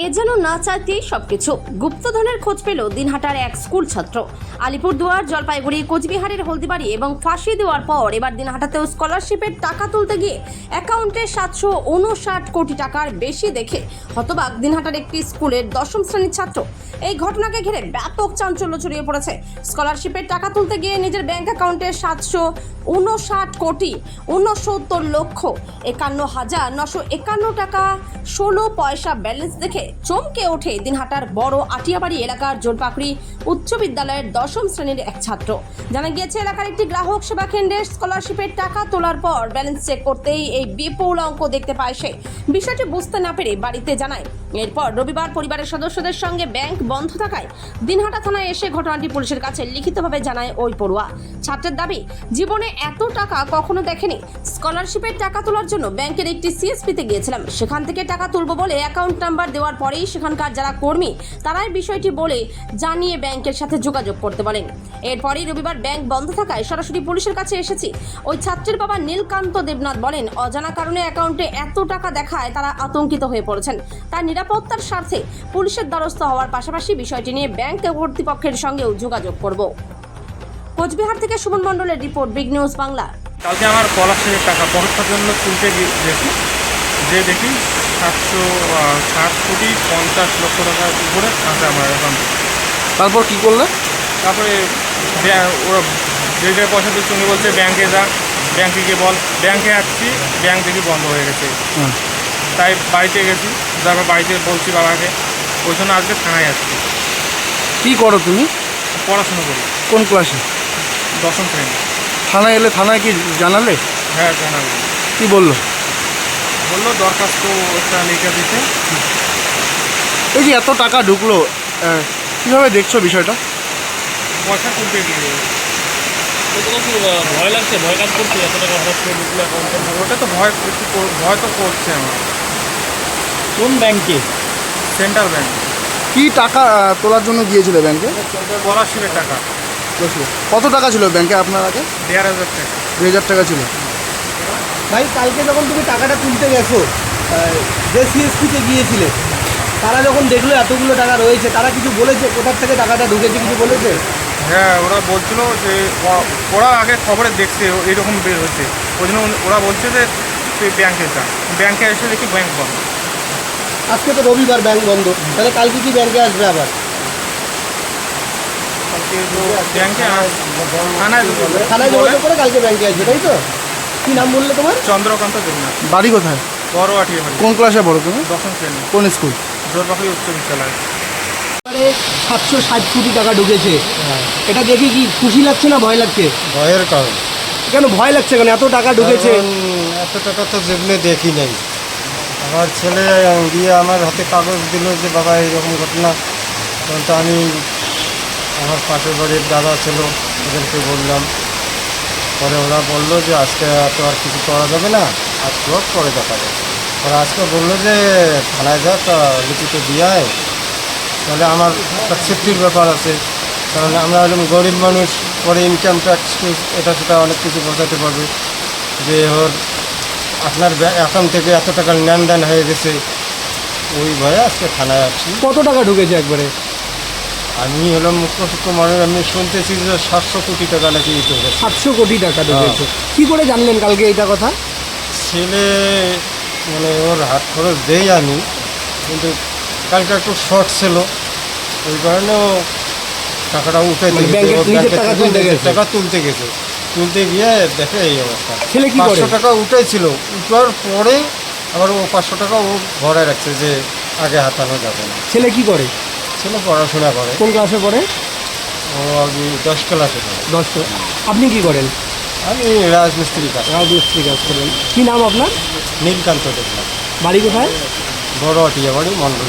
এ যেন না চাইতেই সবকিছু। গুপ্তধনের খোঁজ পেল দিনহাটার এক স্কুল ছাত্র। আলিপুরদুয়ার, জলপাইগুড়ি, কোচবিহারের হলদিবাড়ি এবং ফাঁসি দেওয়ার পর এবার দিনহাটাতেও স্কলারশিপের টাকা তুলতে গিয়ে অ্যাকাউন্টে 759 কোটি টাকার বেশি দেখে হতবাক দিনহাটার একটি স্কুলের 10ম শ্রেণীর ছাত্র। এই ঘটনাকে ঘিরে ব্যাপক চাঞ্চল্য ছড়িয়ে পড়েছে। স্কলারশিপের টাকা তুলতে গিয়ে নিজের ব্যাংক অ্যাকাউন্টে 759 কোটি 69,51,951 টাকা 16 পয়সা ব্যালেন্স দেখে চমকে ওঠে দিনহাটার বড় আটিয়াবাড়ি এলাকার জোরপাকড়ি উচ্চ বিদ্যালয়ের 10ম শ্রেণীর এক ছাত্র। জানা গিয়েছে, এলাকার একটি গ্রাহক সেবা কেন্দ্রে স্কলারশিপের টাকা তোলার পর ব্যালেন্স চেক করতেই এই বিপুল অঙ্ক দেখতে পায় সে। বিষয়টি বুঝতে না পেরে বাড়িতে জানায়। এরপর রবিবার পরিবারের সদস্যদের সঙ্গে ব্যাংক বন্ধ থাকায় দিনহাটা থানায় এসে ঘটনাটি পুলিশের কাছে লিখিতভাবে জানায় ওই পড়ুয়া। ছাত্রের দাবি, জীবনে এত টাকা কখনো দেখেনি। স্কলারশিপের টাকা তোলার জন্য ব্যাংকের একটি সিএসপিতে গিয়েছিলাম। সেখান থেকে টাকা তুলব বলে অ্যাকাউন্ট নাম্বার দেওয়ার পরেই সেখানকার যারা কর্মী তারাই বিষয়টি বলে জানিয়ে ব্যাংকের সাথে যোগাযোগ করতে বলেন। এরপরই রবিবার ব্যাংক বন্ধ থাকায় সরাসরি পুলিশের কাছে এসেছি। ওই ছাত্রের বাবা নীলকান্ত দেবনাথ বলেন, অজানা কারণে অ্যাকাউন্টে এত টাকা দেখায় তারা আতঙ্কিত হয়ে পড়েছেন। তার নিরাপত্তার স্বার্থে পুলিশের দ্বারস্থ হওয়ার পাশাপাশি বিষয়টি নিয়ে ব্যাংক কর্তৃপক্ষের সঙ্গেও যোগাযোগ করব। কোচবিহার থেকে সুমন মণ্ডলের রিপোর্ট, বিগ নিউজ বাংলা। কালকে আমার স্কলারশিপের টাকা পরীক্ষার জন্য তুলতে গেছি, যে দেখি 760,50,00,000 টাকার উপরে আছে আমার অ্যাকাউন্টে। তারপর কি করলে? তারপরে ওরা যে জায়গায় পয়সা দিচ্ছে উনি বলছে ব্যাংকে যা, ব্যাংকে গিয়ে বল। ব্যাংকে আসছি, ব্যাংক দেখি বন্ধ হয়ে গেছে। তাই বাড়িতে গেছি, তারপর বাড়িতে বলছি বাবাকে, ওই জন্য আজকে থানায় আসছি। কি করো তুমি? পড়াশোনা করি। কোন ক্লাসে? 10ম শ্রেণী। থানায় এলে থানায় কি জানালে? হ্যাঁ, জানাবো। কি বললো? বললো দরখাস্ত একটা লিখে দিতে। এই যে এত টাকা ঢুকলো, কীভাবে দেখছো বিষয়টা? পয়সা তুলতে গিয়ে ভয় লাগছে, ভয় কাজ করছে এত টাকা হঠাৎ করে ঢুকলো অ্যাকাউন্টে? ওটা তো ভয় তো করছে আমার। কোন ব্যাংকে? Central bank. কি টাকা তোলার জন্য গিয়েছিল ব্যাংকে? স্কলারশিপের টাকা। কত টাকা ছিল ব্যাংকে আপনার আগে? 1,500 টাকা। 2,000 টাকা ছিল। ভাই, কালকে যখন তুমি টাকাটা তুলতে গেছো, যে সিএসপিতে গিয়েছিলে, তারা যখন দেখলো এতগুলো টাকা রয়েছে, তারা কিছু বলেছে কোথার থেকে টাকাটা ঢুকেছে, কিছু বলেছে? হ্যাঁ, ওরা বলছিল যে ওরা আগে খবরে দেখছে এইরকম বের হচ্ছে, ওই জন্য ওরা বলছে যে তুই ব্যাংকে যা। ব্যাংকে এসে দেখি ব্যাংক বন্ধ। আজকে তো রবিবার, ব্যাংক বন্ধ, তাহলে কালকে কি ব্যাংকে আসবে আবার? কালকে তো ব্যাংকে থানায় যোগাযোগ করে কালকে ব্যাংকে আসবে, তাই তো? কি নাম বললে তোমার? চন্দ্রকান্ত দেবনাথ। বাড়ি কোথায়? বড় আটিয়াবাড়ি। কোন ক্লাসে পড়ো তুমি? 10ম শ্রেণী। কোন স্কুল? জোরপাকড়ি উচ্চ বিদ্যালয়। 760 কোটি টাকা ঢুকেছে, এটা দেখে কি খুশি লাগছে না ভয় লাগছে? ভয়ের কারণ। কেন ভয় লাগছে? কেন এত টাকা ঢুকেছে? এত টাকা তো জীবনে দেখি নাই। আমার ছেলে গিয়ে আমার হাতে কাগজ দিল যে বাবা এইরকম ঘটনা, তখন তো আমি আমার পাশের বাড়ির দাদা ছিল, ওদেরকে বললাম। পরে ওরা বললো যে আজকে তো আর কিছু করা যাবে না, আজকে হোক পরে দেখা যাবে। ওরা আজকে বললো যে থানায় যা, তা লিখিত দিয়ে আয়, তাহলে আমার একটা সেফটির ব্যাপার আছে। কারণ আমরা একদম গরিব মানুষ, পরে ইনকাম ট্যাক্স এটা সেটা অনেক কিছু বোঝাতে পারবে যে ওর আপনার অ্যাকাউন্ট থেকে এত টাকার লেনদেন হয়ে গেছে, ওই ভয়ে আজকে থানায় আসছি। কত টাকা ঢুকেছে একবারে? আমি হলাম মুখ্য সূক্ষ্ম মানুষ, আমি শুনতেছি যে 700 কোটি টাকা নাকি ঢুকেছে। 700 কোটি টাকা ঢুকেছে। কি করে জানলেন কালকে এইটা কথা? ছেলে মানে ওর হাত খরচ দেই আমি, কিন্তু কালকে একটু শর্ট ছিল, ওই কারণেও টাকাটা উঠে টাকা তুলতে গেছে। তুলতে গিয়ে দেখে এই অবস্থা। ছেলে কি করে? 500 টাকা উঠেছিল, উঠার পরে আবার ও 500 টাকা ও ঘরে রাখছে যে আগে হাতানো যাবে না। ছেলে কি করে? ছেলে পড়াশোনা করে। কোন ক্লাসে পড়ে? ও আগে 10 ক্লাসে পড়ে। 10 ক্লাস। আপনি কি করেন? আমি রাজমিস্ত্রি কাজ। রাজমিস্ত্রি কাজ করেন। কি নাম আপনার? নীলকান্ত দেখলাম। বাড়ি কোথায়? বড় আটিয়াবাড়ি, মন্ডল।